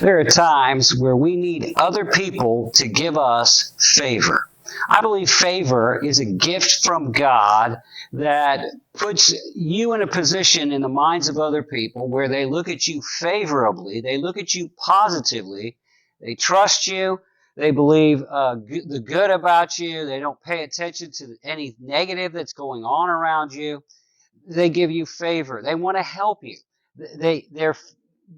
There are times where we need other people to give us favor. I believe favor is a gift from God that puts you in a position in the minds of other people where they look at you favorably, they look at you positively, they trust you, they believe the good about you, they don't pay attention to any negative that's going on around you. They give you favor. They want to help you. They're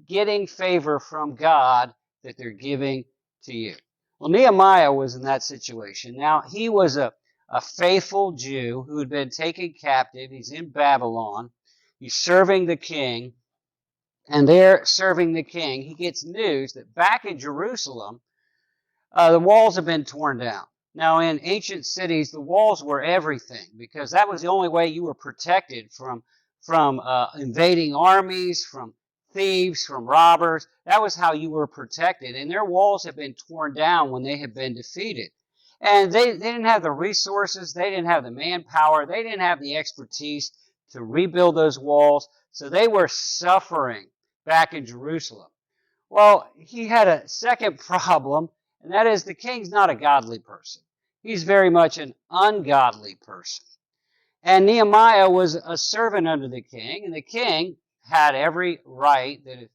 getting favor from God that they're giving to you. Well, Nehemiah was in that situation. Now, he was a faithful Jew who had been taken captive. He's in Babylon. He's serving the king. And there, serving the king, he gets news that back in Jerusalem, the walls have been torn down. Now, in ancient cities, the walls were everything because that was the only way you were protected from invading armies, from thieves, from robbers. That was how you were protected. And their walls had been torn down when they had been defeated. And they didn't have the resources, they didn't have the manpower, they didn't have the expertise to rebuild those walls. So they were suffering back in Jerusalem. Well, he had a second problem, and that is the king's not a godly person. He's very much an ungodly person. And Nehemiah was a servant under the king, and the king had every right that if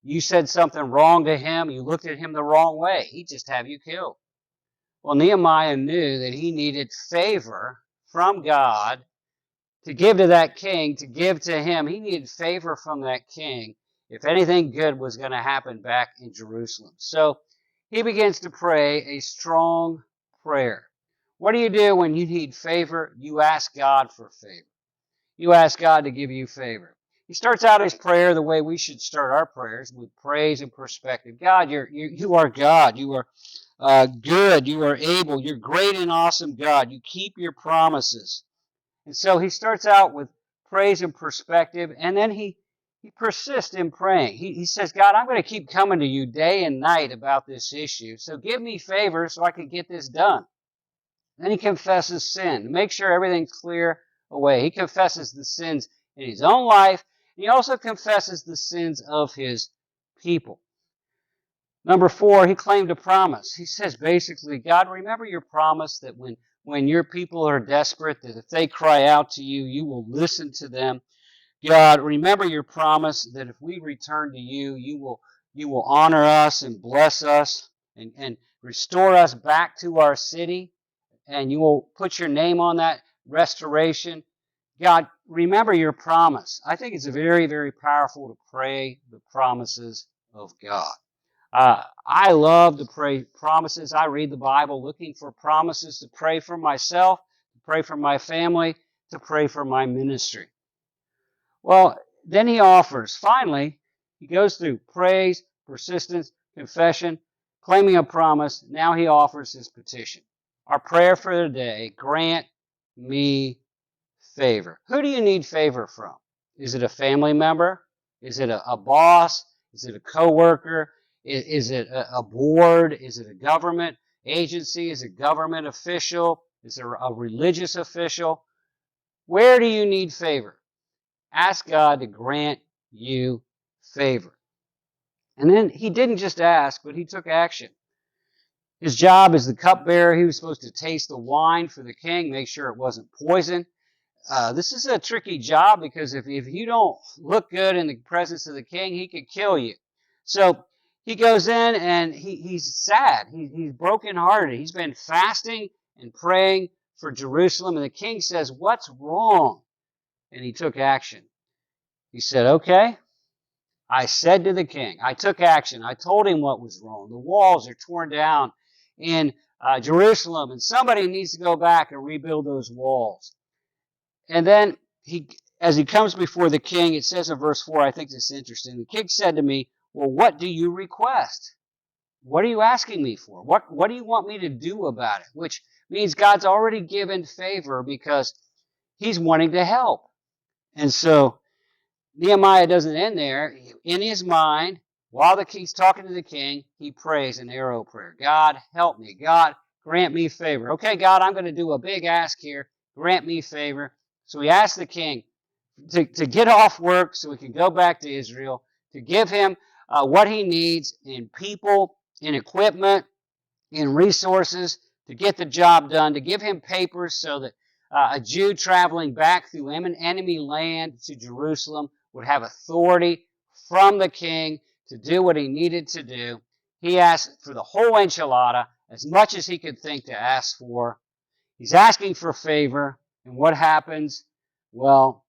you said something wrong to him, you looked at him the wrong way, he'd just have you killed. Well, Nehemiah knew that he needed favor from God to give to that king, to give to him. He needed favor from that king if anything good was going to happen back in Jerusalem. So he begins to pray a strong prayer. What do you do when you need favor? You ask God for favor. You ask God to give you favor. He starts out his prayer the way we should start our prayers, with praise and perspective. God, you are God. You are good. You are able. You're great and awesome, God. You keep your promises. And so he starts out with praise and perspective, and then he persists in praying. He says, God, I'm going to keep coming to you day and night about this issue, so give me favor so I can get this done. Then he confesses sin, make sure everything's clear away. He confesses the sins in his own life, and he also confesses the sins of his people. Number 4, he claimed a promise. He says basically, God, remember your promise that when your people are desperate, that if they cry out to you, you will listen to them. God, remember your promise that if we return to you, you will honor us and bless us and restore us back to our city, and you will put your name on that restoration. God, remember your promise. I think it's very, very powerful to pray the promises of God. I love to pray promises. I read the Bible looking for promises to pray for myself, to pray for my family, to pray for my ministry. Well, then he offers. Finally, he goes through praise, persistence, confession, claiming a promise. Now he offers his petition. Our prayer for the day, grant me favor. Who do you need favor from? Is it a family member? Is it a boss? Is it a coworker? Is it a board? Is it a government agency? Is it a government official? Is it a religious official? Where do you need favor? Ask God to grant you favor. And then he didn't just ask, but he took action. His job as the cupbearer, he was supposed to taste the wine for the king, make sure it wasn't poison. This is a tricky job because if you don't look good in the presence of the king, he could kill you. So he goes in and he's sad. He's brokenhearted. He's been fasting and praying for Jerusalem. And the king says, what's wrong? And he took action. He said, okay, I said to the king, I took action. I told him what was wrong. The walls are torn down in Jerusalem, and somebody needs to go back and rebuild those walls. And then as he comes before the king, it says in verse 4, I think this is interesting. The king said to me, well, what do you request? What are you asking me for? What do you want me to do about it? Which means God's already given favor because he's wanting to help. And so Nehemiah doesn't end there. In his mind, while the king's talking to the king, he prays an arrow prayer. God, help me. God, grant me favor. Okay, God, I'm going to do a big ask here. Grant me favor. So he asked the king to get off work so he can go back to Israel, to give him what he needs in people, in equipment, in resources to get the job done, to give him papers so that a Jew traveling back through enemy land to Jerusalem would have authority from the king to do what he needed to do. He asked for the whole enchilada, as much as he could think to ask for. He's asking for favor, and what happens? Well,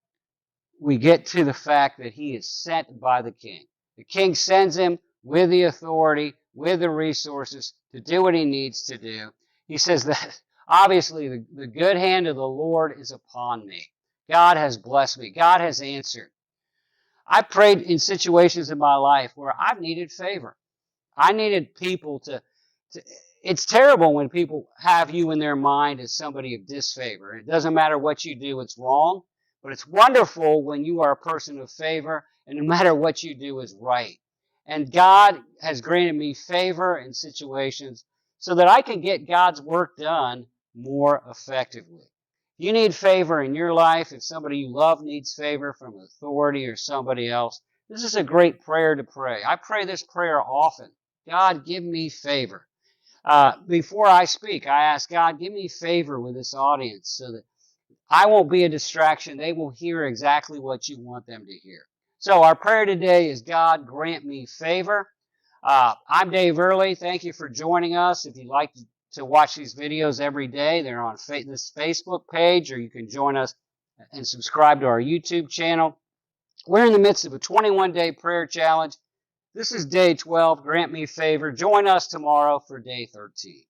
we get to the fact that he is sent by the king. The king sends him with the authority, with the resources to do what he needs to do. He says that obviously the good hand of the Lord is upon me. God has blessed me. God has answered. I prayed in situations in my life where I've needed favor. I needed people to it's terrible when people have you in their mind as somebody of disfavor. It doesn't matter what you do, it's wrong. But it's wonderful when you are a person of favor, and no matter what you do is right. And God has granted me favor in situations so that I can get God's work done more effectively. If you need favor in your life, if somebody you love needs favor from authority or somebody else, this is a great prayer to pray. I pray this prayer often. God, give me favor. Before I speak, I ask God, give me favor with this audience so that I won't be a distraction. They will hear exactly what you want them to hear. So our prayer today is, God, grant me favor. I'm Dave Early. Thank you for joining us. If you'd like to watch these videos every day, they're on this Facebook page, or you can join us and subscribe to our YouTube channel. We're in the midst of a 21-day prayer challenge. This is day 12. Grant me favor. Join us tomorrow for day 13.